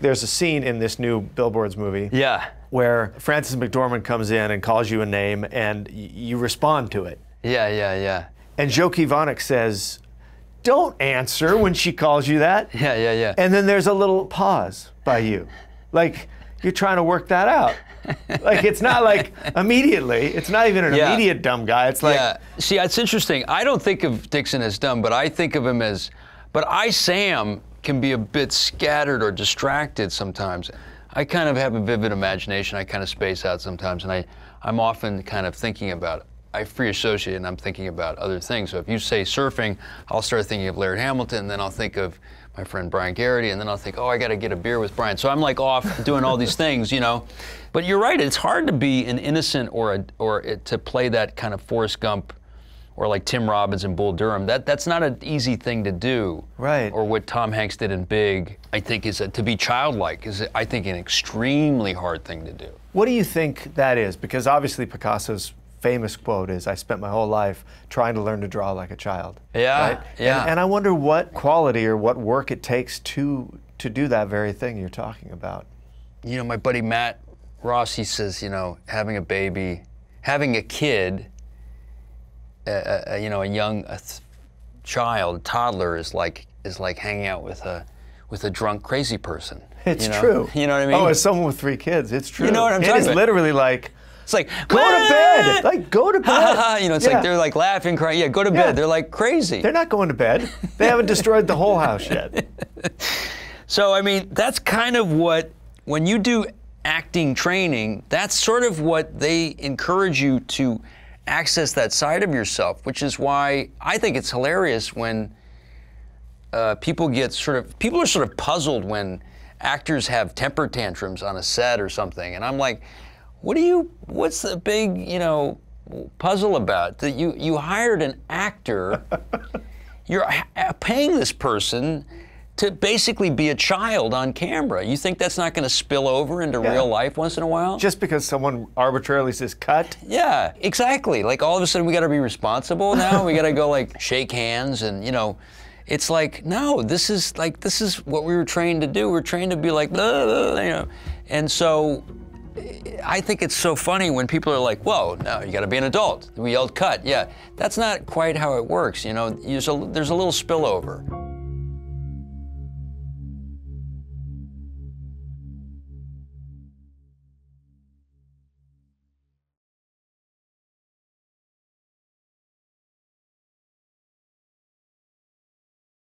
There's a scene in this new Billboards movie Yeah. where Frances McDormand comes in and calls you a name and you respond to it. Yeah. And Joe Kivonic says, don't answer when she calls you that. Yeah. And then there's a little pause by you. Like, you're trying to work that out. Like, it's not like immediately. It's not even an immediate dumb guy. It's like... Yeah. See, it's interesting. I don't think of Dixon as dumb, but I think of him as... But Sam can be a bit scattered or distracted sometimes. I kind of have a vivid imagination. I kind of space out sometimes, and I'm often kind of thinking about... I free associate and I'm thinking about other things. So if you say surfing, I'll start thinking of Laird Hamilton, and then I'll think of my friend Brian Garrity, and then I'll think, oh, I got to get a beer with Brian. So I'm like off doing all these things, you know. But you're right, it's hard to be an innocent or to play that kind of Forrest Gump or like Tim Robbins and Bull Durham. That's not an easy thing to do. Right. Or what Tom Hanks did in Big, I think to be childlike is, I think, an extremely hard thing to do. What do you think that is? Because obviously Picasso's famous quote is, I spent my whole life trying to learn to draw like a child. Yeah, right? yeah. And I wonder what quality or what work it takes to do that very thing you're talking about. You know, my buddy Matt Ross, he says, you know, having a baby, having a kid, you know, a child, toddler is like hanging out with a drunk, crazy person. It's you know? true. You know what I mean? Oh, as someone with 3 kids, it's true. You know what I'm talking about? It is literally like, it's like, go to bed. Like, go to bed. You know, it's like they're like laughing, crying. Yeah, go to bed. They're like crazy. They're not going to bed. They haven't destroyed the whole house yet. So, I mean, that's kind of what, when you do acting training, that's sort of what they encourage you to access that side of yourself, which is why I think it's hilarious when people are sort of puzzled when actors have temper tantrums on a set or something. And I'm like, what's the big, you know, puzzle about? That you hired an actor, you're paying this person to basically be a child on camera. You think that's not going to spill over into real life once in a while? Just because someone arbitrarily says cut? Yeah, exactly. Like all of a sudden we got to be responsible now. We got to go like shake hands and, you know, it's like, no, this is what we were trained to do. We're trained to be like, blah, blah, you know. And so I think it's so funny when people are like, whoa, no, you got to be an adult. We yelled cut. Yeah, that's not quite how it works. You know, there's a little spillover.